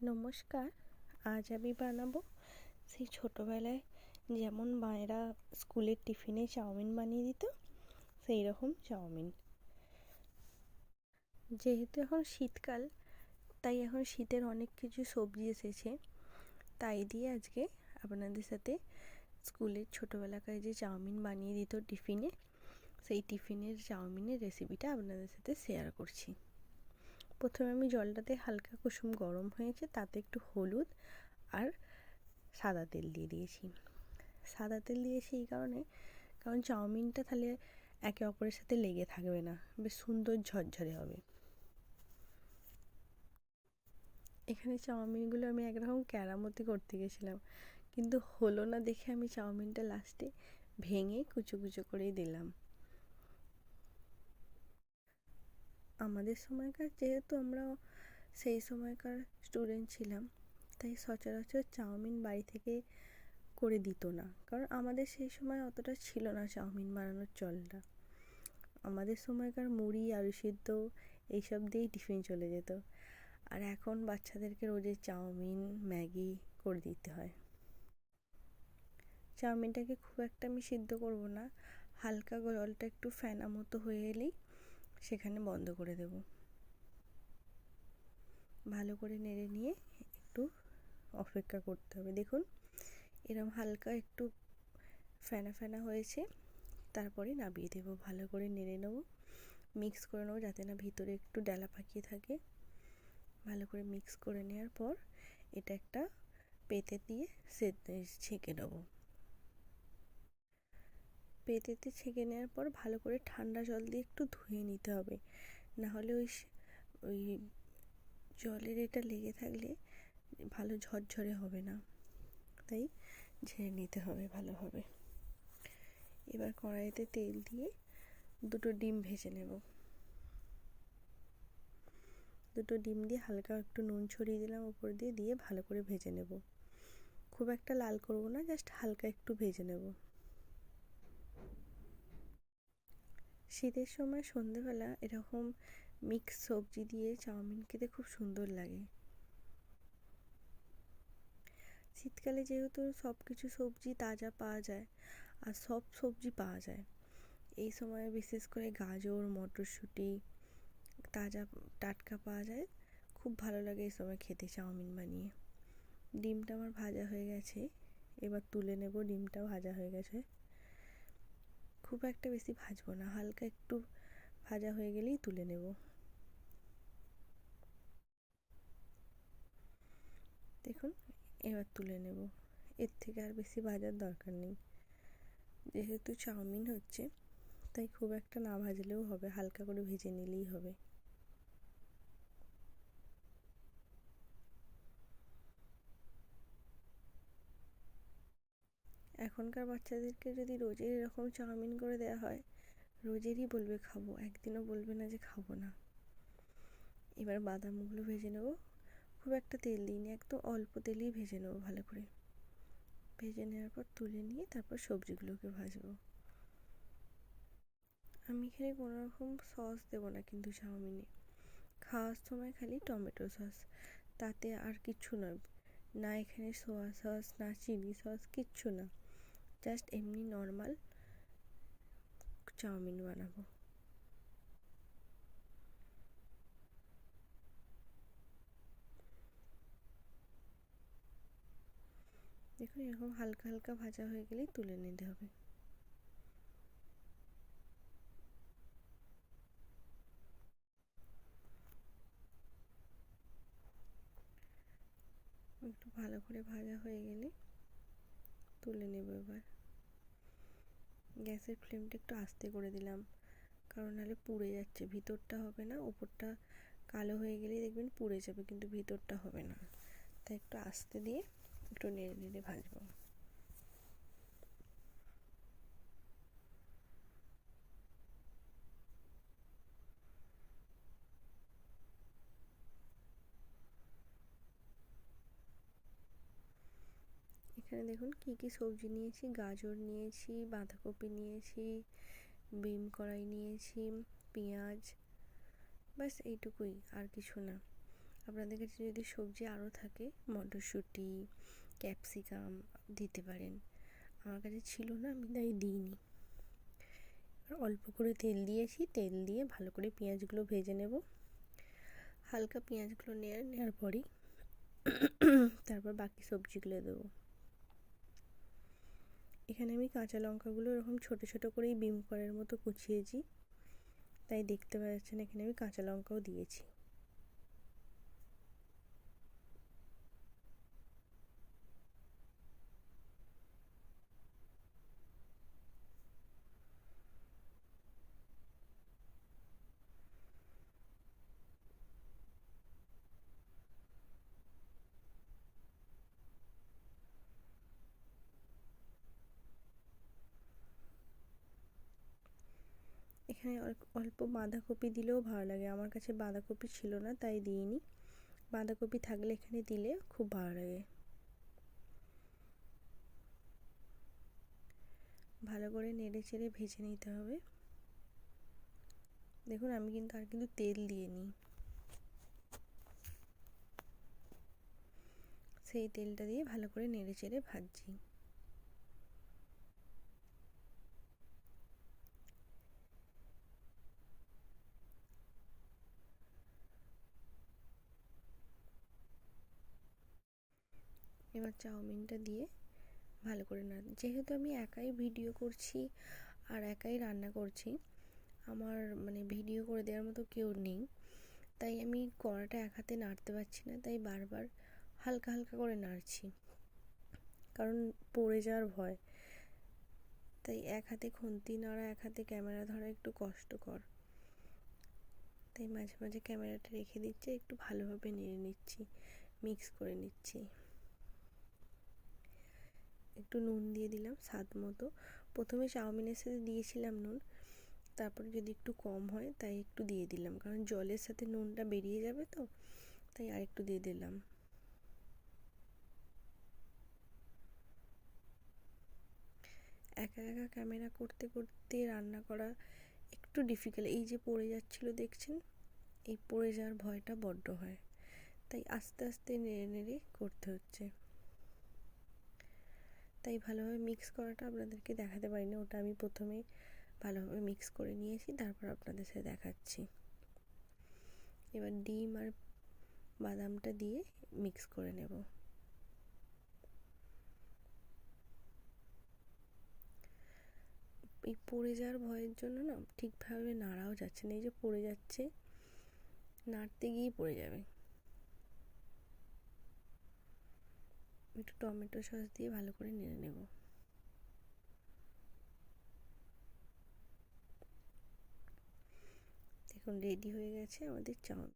নমস্কার। আজ আমি বানাবো সেই ছোটোবেলায় যেমন মায়েরা স্কুলের টিফিনে চাউমিন বানিয়ে দিত সেই রকম চাউমিন। যেহেতু এখন শীতকাল, তাই এখন শীতের অনেক কিছু সবজি এসেছে, তাই দিয়ে আজকে আপনাদের সাথে স্কুলের ছোটোবেলাকার যে চাউমিন বানিয়ে দিত টিফিনে, সেই টিফিনের চাউমিনের রেসিপিটা আপনাদের সাথে শেয়ার করছি। প্রথমে আমি জলটাতে হালকা কুসুম গরম হয়েছে, তাতে একটু হলুদ আর সাদা তেল দিয়ে দিয়েছি। সাদা তেল দিয়েছি এই কারণ চাউমিনটা তাহলে একে অপরের সাথে লেগে থাকবে না, বেশ সুন্দর ঝরঝরে হবে। এখানে চাউমিনগুলো আমি একরকম কেরামতি করতে গেছিলাম, কিন্তু হলো না দেখে আমি চাউমিনটা লাস্টে ভেঙে কুচো কুচো করেই দিলাম। আমাদের সময়কার, যেহেতু আমরা সেই সময়কার স্টুডেন্ট ছিলাম, তাই সচরাচর চাউমিন বাড়ি থেকে করে দিত না, কারণ আমাদের সেই সময় অতটা ছিল না চাউমিন বানানোর চলটা। আমাদের সময়কার মুড়ি, আলু সিদ্ধ এইসব দিয়েই টিফিন চলে যেত, আর এখন বাচ্চাদেরকে রোজে চাউমিন, ম্যাগি করে দিতে হয়। চাউমিনটাকে খুব একটা আমি সিদ্ধ করব না, হালকা জলটা একটু ফেনা মতো হয়ে এলেই সেখানে বন্ধ করে দেব। ভালো করে নেড়ে নিয়ে একটু অপেক্ষা করতে হবে। দেখুন এরকম হালকা একটু ফেনা ফেনা হয়েছে, তারপরে নামিয়ে দেব। ভালো করে নেড়ে নেব, মিক্স করে নেবো যাতে না ভিতরে একটু ডালা পাকিয়ে থাকে। ভালো করে মিক্স করে নেওয়ার পর এটা একটা পেতে দিয়ে ছেঁকে নেবো। পেতেতে ছেঁকে নেওয়ার পর ভালো করে ঠান্ডা জল দিয়ে একটু ধুয়ে নিতে হবে, নাহলে ওই জলের এটা লেগে থাকলে ভালো ঝরঝরে হবে না, তাই ঝেড়ে নিতে হবে ভালোভাবে। এবার কড়াইতে তেল দিয়ে দুটো ডিম ভেজে নেব। দুটো ডিম দিয়ে হালকা একটু নুন ছড়িয়ে দিলাম উপর দিয়ে ভালো করে ভেজে নেব। খুব একটা লাল করব না, জাস্ট হালকা একটু ভেজে নেব। শীতের সময় সন্ধেবেলা এরকম মিক্স সবজি দিয়ে চাউমিন খেতে খুব সুন্দর লাগে। শীতকালে যেহেতু সব কিছু সবজি তাজা পাওয়া যায় আর সব সবজি পাওয়া যায়, এই সময় বিশেষ করে গাজর, মটরশুঁটি তাজা টাটকা পাওয়া যায়, খুব ভালো লাগে এই সময় খেতে চাউমিন বানিয়ে। ডিমটা আমার ভাজা হয়ে গেছে, এবার তুলে নেব। ডিমটা ভাজা হয়ে গেছে, খুব একটা বেশি ভাজবো না, হালকা একটু ভাজা হয়ে গেলেই তুলে নেব। দেখুন এবার তুলে নেব, এর থেকে আর বেশি ভাজার দরকার নেই। যেহেতু চাউমিন হচ্ছে, তাই খুব একটা না ভাজলেও হবে, হালকা করে ভেজে নিলেই হবে। এখনকার বাচ্চাদেরকে যদি রোজের এরকম চাউমিন করে দেওয়া হয়, রোজেরই বলবে খাবো, একদিনও বলবে না যে খাবো না। এবার বাদামগুলো ভেজে নেব, খুব একটা তেল দিইনি, একদম অল্প তেলেই ভেজে নেব। ভালো করে ভেজে নেওয়ার পর তুলে নিয়ে তারপর সবজিগুলোকে ভাজবো। আমি এখানে কোনো রকম সস দেবো না কিন্তু চাউমিনে, খাওয়ার সময় খালি টমেটো সস, তাতে আর কিচ্ছু নয়, না এখানে সোয়া সস, না চিলি সস, কিচ্ছু না, জাস্ট এমনি নর্মাল চাউমিন বানাবো। দেখুন এরকম হালকা হালকা ভাজা হয়ে গেলেই তুলে নিতে হবে। একটু ভালো করে ভাজা হয়ে গেলে তুলে নেব। এবার গ্যাসের ফ্লেমটা একটু আস্তে করে দিলাম, কারণ নাহলে পুড়ে যাচ্ছে, ভিতরটা হবে না, ওপরটা কালো হয়ে গেলেই দেখবেন পুড়ে যাবে, কিন্তু ভিতরটা হবে না, তাই একটু আস্তে দিয়ে একটু নেড়ে নেড়ে ভাজবো। এখানে দেখুন কি কি সবজি নিয়েছি, গাজর নিয়েছি, বাঁধাকপি নিয়েছি, বিম কড়াই নিয়েছি, পেঁয়াজ, ব্যাস এইটুকুই, আর কিছু না। আপনাদের কাছে যদি সবজি আরও থাকে, মটরশুঁটি, ক্যাপসিকাম দিতে পারেন। আমার কাছে ছিল না, আমি তাই দিইনি। অল্প করে তেল দিয়েছি, তেল দিয়ে ভালো করে পেঁয়াজগুলো ভেজে নেব। হালকা পেঁয়াজগুলো নেওয়ার পরই তারপর বাকি সবজিগুলো দেবো। এখানে আমি কাঁচা লঙ্কাগুলো এরকম ছোটো ছোটো করেই বিম করার মতো কুচিয়েছি, তাই দেখতে পাচ্ছেন এখানে আমি কাঁচা লঙ্কাও দিয়েছি। এখানে অল্প বাঁধাকপি দিলেও ভালো লাগে, আমার কাছে বাঁধাকপি ছিল না তাই দিইনি। বাঁধাকপি থাকলে এখানে দিলে খুব ভালো লাগে। ভালো করে নেড়ে চেড়ে ভেজে নিতে হবে। দেখুন আমি কিন্তু তেল দিইনি, সেই তেলটা দিয়ে ভালো করে নেড়ে চেড়ে ভাজছি। এবার চাউমিনটা দিয়ে ভালো করে যেহেতু আমি একাই ভিডিও করছি আর একাই রান্না করছি, আমার ভিডিও করে দেওয়ার মতো কেউ নেই, তাই আমি কড়াটা এক হাতে নাড়তে পারছি না, তাই বারবার হালকা হালকা করে নাড়ছি, কারণ পড়ে যাওয়ার ভয়। তাই এক হাতে খুন্তি নাড়া, এক হাতে ক্যামেরা ধরা একটু কষ্টকর, তাই মাঝে মাঝে ক্যামেরাটা রেখে দিচ্ছি, একটু ভালোভাবে নেড়ে নিচ্ছি, মিক্স করে নিচ্ছি। একটু নুন দিয়ে দিলাম স্বাদ মতো। প্রথমে চাউমিনের সাথে দিয়েছিলাম নুন, তারপরে যদি একটু কম হয় তাই একটু দিয়ে দিলাম, কারণ জলের সাথে নুনটা বেরিয়ে যাবে তো, তাই আরেকটু দিয়ে দিলাম। একা একা ক্যামেরা করতে করতে রান্না করা একটু ডিফিকাল্ট। এই যে পড়ে যাচ্ছিল দেখছেন, এই পড়ে যাওয়ার ভয়টা বড্ড হয়, তাই আস্তে আস্তে নেড়ে নেড়ে করতে হচ্ছে। তাই ভালোভাবে মিক্স করাটা আপনাদেরকে দেখাতে পারিনি, ওটা আমি প্রথমে ভালোভাবে মিক্স করে নিয়েছি, তারপর আপনাদের সাথে দেখাচ্ছি। এবার ডিম আর বাদামটা দিয়ে মিক্স করে নেব। এই পড়ে যাওয়ার ভয়ের জন্য না ঠিকভাবে নাড়াও যাচ্ছে না, এই যে পড়ে যাচ্ছে, নাড়তে গিয়েই পড়ে যাবে। একটু টমেটো সস দিয়ে ভালো করে নেড়ে নেব। দেখুন রেডি হয়ে গেছে আমাদের চাউমিন।